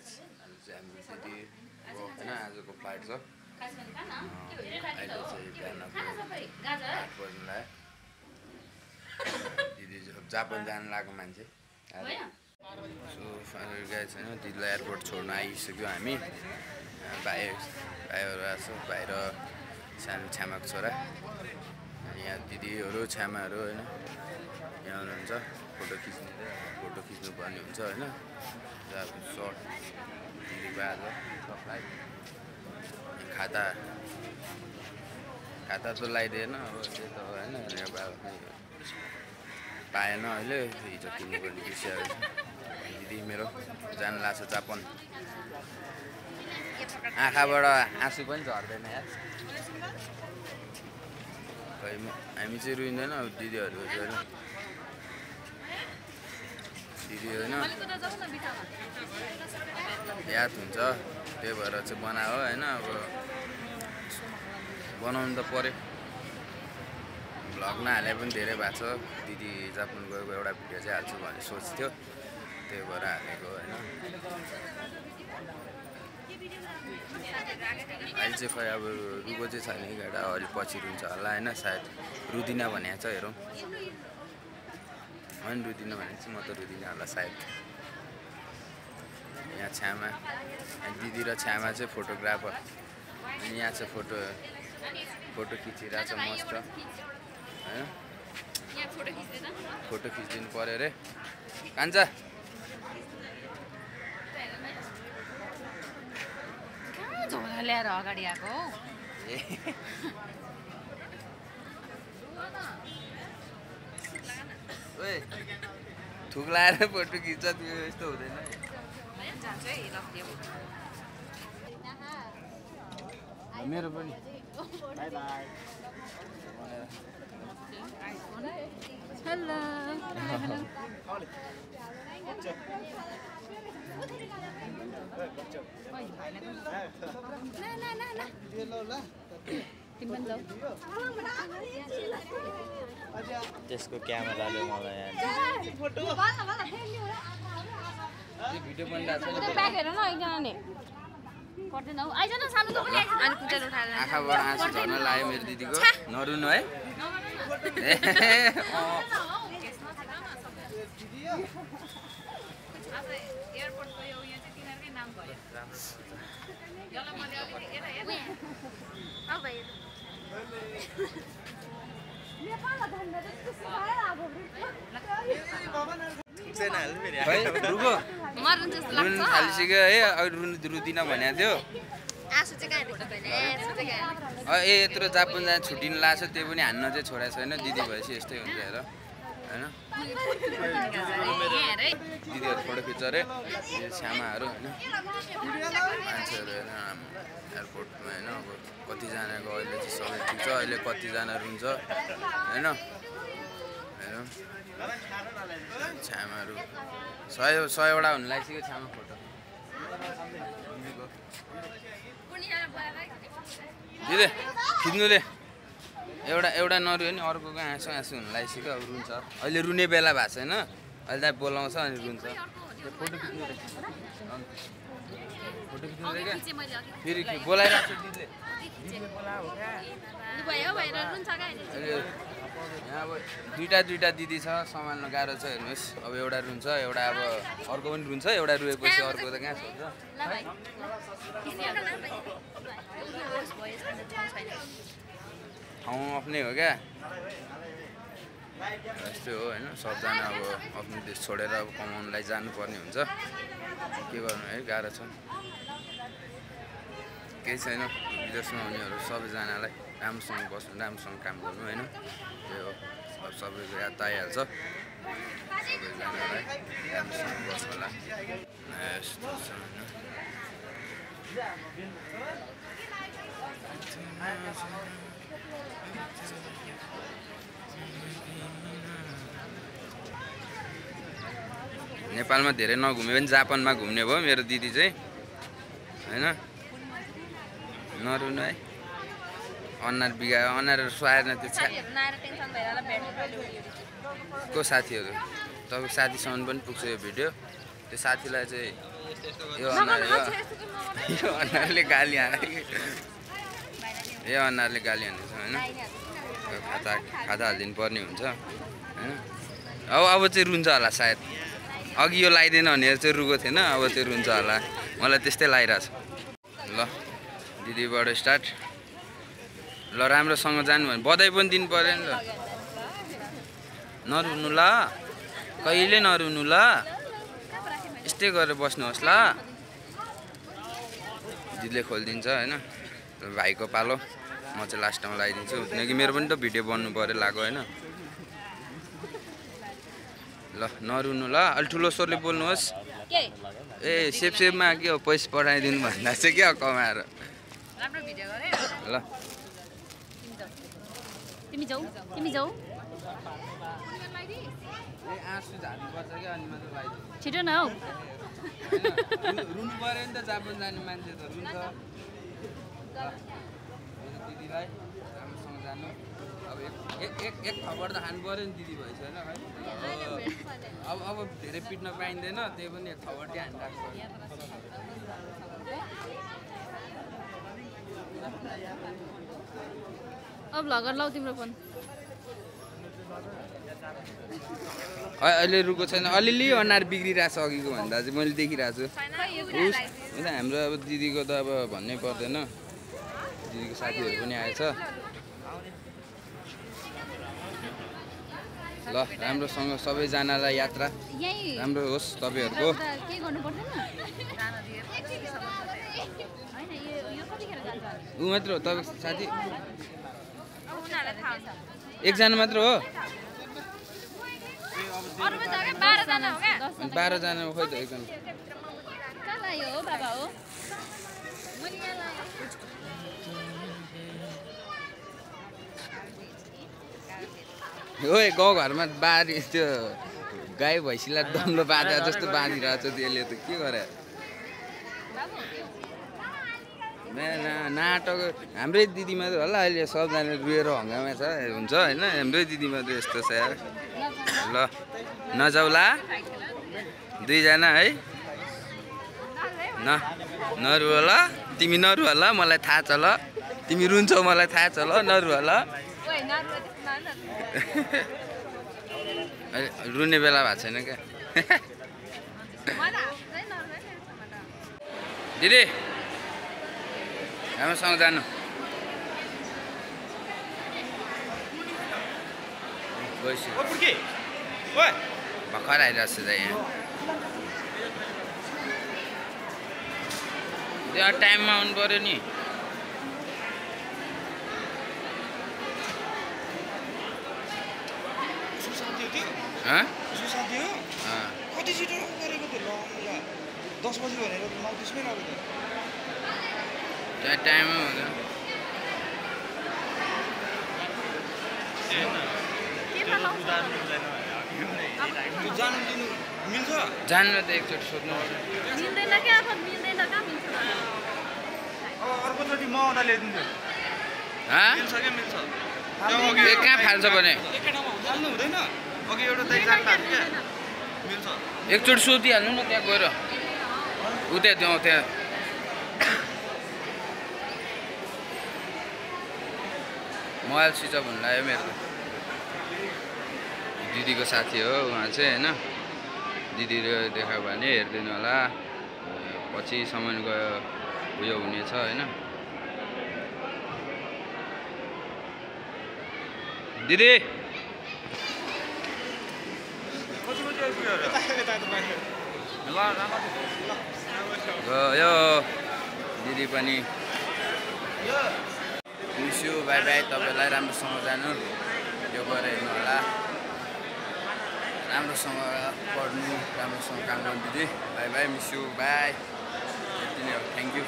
guys हामी चाहिँ दिदी होइन आजको फ्लाइट छ अहिले चाहिँ बिहानको 8 बज्नु लाग्यो दिदी जापान जानु लागेको मान्छे सो फाइनल गाइस होइन दिदीलाई एयरपोर्ट छोड्न आइसक्यो हामी भाइहरू आएको छ भाइ र सानो छ्यामाको छोरा यहाँ दिदीहरू छ्यामाहरू होइन यहाँ हुनुहुन्छ फोटो खिच्नुपर्ने हुन्छ होइन सर्ट दिदी बाज फ्लाइट खाता त लगाइदिएन अब त्यो त होइन पाएन अहिले हिजो किन्नुपर्ने बिर्सिएको छ दिदी मेरो जानु लाग्छ जापान आँखाबाट आँसु पनि झर्दैन यार खै हामी चाहिँ रुइँदैन अब दिदीहरू होइन दिदी होइन याद हुन्छ त्यही भएर चाहिँ बनायो होइन अब बनाउनु त पऱ्यो भ्लग नहाले पनि धेरै भएको छ दिदी जापान गएको एउटा भिडियो चाहिँ हाल्छु भन्ने सोच थियो त्यही भएर हालेको होइन अहिले चाहिँ खै अब रुको चाहिँ छैन गाडा अलिक पछि रुन्छ होला होइन सायद रुदिनँ भनेको छ हेरौँ होइन रुदिनँ भने चाहिँ म त रुदिनँ होला सायद यहाँ छ्यामा दिदी र छ्यामा चाहिँ फोटोग्राफर अनि यहाँ चाहिँ फोटो खिचिरहेको छ मस्त होइन फोटो खिचिदिनु पऱ्यो अरे कान्छ झोला ल्याएर अगाडि आएको थुक लाएर फोटो खिच्छ त्यो यस्तो हुँदैन मेरो पनि हेलो त्यसको क्यामेराले मलाई भिडियो बनिरहेको छ आँखाबाट आँसु झर्न लाग्यो मेरो दिदीको नरुनु है थालिसक्यो है रुदिनँ भनेको थियो ए यत्रो जापान जान छुट्टिनु लाग्छ त्यो पनि हान्न चाहिँ छोडेको छैन दिदी भएपछि यस्तै हुन्छ हेर होइन दिदीहरू फोटो खिच्छ अरे छ्यामाहरू होइन मान्छेहरू होइन एयरपोर्टमा होइन अब कतिजनाको अहिले चाहिँ सबै ठिक छ अहिले कतिजना रुन्छ होइन हेरौँ छ्यामाहरू 100वटा हुनु लागिसक्यो छ्यामा फोटो दिदी खिच्नु दे एउटा नरुयो नि अर्कोको आँसु हुनु लागिसक्यो अब रुन्छ अहिले रुने बेला भएको छैन अहिले त बोलाउँछ अनि रुन्छ फोटो खिच्नु दे क्या फेरि बोलाइरहेको छ दिदीले यहाँ अब दुईटा दिदी छ सम्हाल्न गाह्रो छ हेर्नुहोस् अब एउटा रुन्छ एउटा अब अर्को पनि रुन्छ एउटा रुएपछि अर्को त कहाँ सोध्छ ठाउँ आफ्नै हो क्या यस्तै हो होइन सबजना अब आफ्नो देश छोडेर अब कमाउनलाई जानुपर्ने हुन्छ के गर्नु है गाह्रो छ केही छैन विदेशमा हुनेहरू सबैजनालाई राम्रोसँग बस्नु राम्रोसँग काम गर्नु होइन त्यो हो अब सबैको याद त आइहाल्छ सबैजनालाई राम्रोसँग बस्नु होला यस्तो छ नेपालमा धेरै नघुमे पनि जापानमा घुम्ने भयो मेरो दिदी चाहिँ होइन नरुनु है अनुहार बिगायो अनुहार सुहाएन त्यो को साथीहरू तपाईँको साथीसम्म पनि पुग्छ यो भिडियो त्यो साथीलाई चाहिँ यो अनुहारले गाली यो अनुहारले गाली हानेछ होइन खाता हालिदिनु पर्ने हुन्छ होइन अब चाहिँ रुन्छ होला सायद अघि यो लगाइदिएन भनेर चाहिँ रुको थिएन अब चाहिँ रुन्छ होला मलाई त्यस्तै लागिरहेछ ल दिदीबाट स्टार्ट ल राम्रोसँग जानु भने बधाई पनि दिनु पऱ्यो नि त नरुनु ल कहिले नरुनु ल यस्तै गरेर बस्नुहोस् ल दिदीले खोलिदिन्छ होइन भाइको पालो म चाहिँ लास्टमा लगाइदिन्छु किनकि मेरो पनि त भिडियो बन्नु पऱ्यो लाग्यो होइन ल नरुनु ल अलि ठुलो स्वरले बोल्नुहोस् ए सेपमा के हो पैसा पठाइदिनु भन्दा चाहिँ क्या कमाएर ल आँसु झार्नुपर्छ क्या अनि मात्र लगाइदिनु छिटो न हौ रुनु पऱ्यो नि त जापान जाने मान्छे त रुन्छ दिदीलाई राम्रोसँग जानु अब एक खबर त खानु पऱ्यो नि दिदी भएछ होइन अब धेरै पिट्न पाइँदैन त्यही पनि एक खबर चाहिँ हानिराख्छ अब भ्लगर लाउ तिम्रो फोन अहिले रुको छैन अलिअलि अनुहार बिग्रिरहेछ अघिको भन्दा चाहिँ मैले देखिरहेको छु हाम्रो अब दिदीको त अब भन्नै पर्दैन दिदीको साथीहरू पनि आएछ ल राम्रोसँग सबैजनालाई यात्रा राम्रो होस् तपाईँहरूको ऊ मात्र हो तपाईँको साथी एकजना मात्र हो 12 जना खोइ त एकजना ओए गाउँघरमा बारी त्यो गाई भैँसीलाई दम्लो बाँधे जस्तो बाँधिरहेको छ त्यसले त के गरे नाटक हाम्रै दिदीमा त होला अहिले सबजना रुएर हङ्गामा छ हुन्छ होइन हाम्रै दिदीमा त यस्तो छ यार ल नजाउला दुईजना है नरु होला तिमी नरु होला मलाई थाहा छ ल तिमी रुन्छौ मलाई थाहा छ ल नरु होला रुने बेला भएको छैन क्या दिदी राम्रोसँग जानु भर्खर आइरहेको छु त यहाँ त्यो टाइममा आउनु पऱ्यो नि कति छिटो गरेको थियो 10 बजी भनेर त्यसमै लाग्यो त्यहाँ टाइममा हुँदैन जानु त एकचोटि सोध्नु अर्कोचोटि म आउँदा ल्याइदिन्छु कहाँ फाल्छ भने हुँदैन अघि एउटा एकचोटि सोधिहाल्नु न त्यहाँ गएर उता त्यहाँ मोबाइल स्विच अफ हुन लाग्यो मेरो दिदीको साथी हो उहाँ चाहिँ होइन दिदीले देखायो भने हेरिदिनु होला पछिसम्म गयो उयो हुनेछ होइन दिदी यो दिदी पनि मिस यु बाई बाई तपाईँलाई राम्रोसँग जानु यो गरेर हेर्नु होला राम्रोसँग पढ्नु राम्रोसँग काम गर्नु दिदी by by miss you by यति नै हो थ्याङ्क यू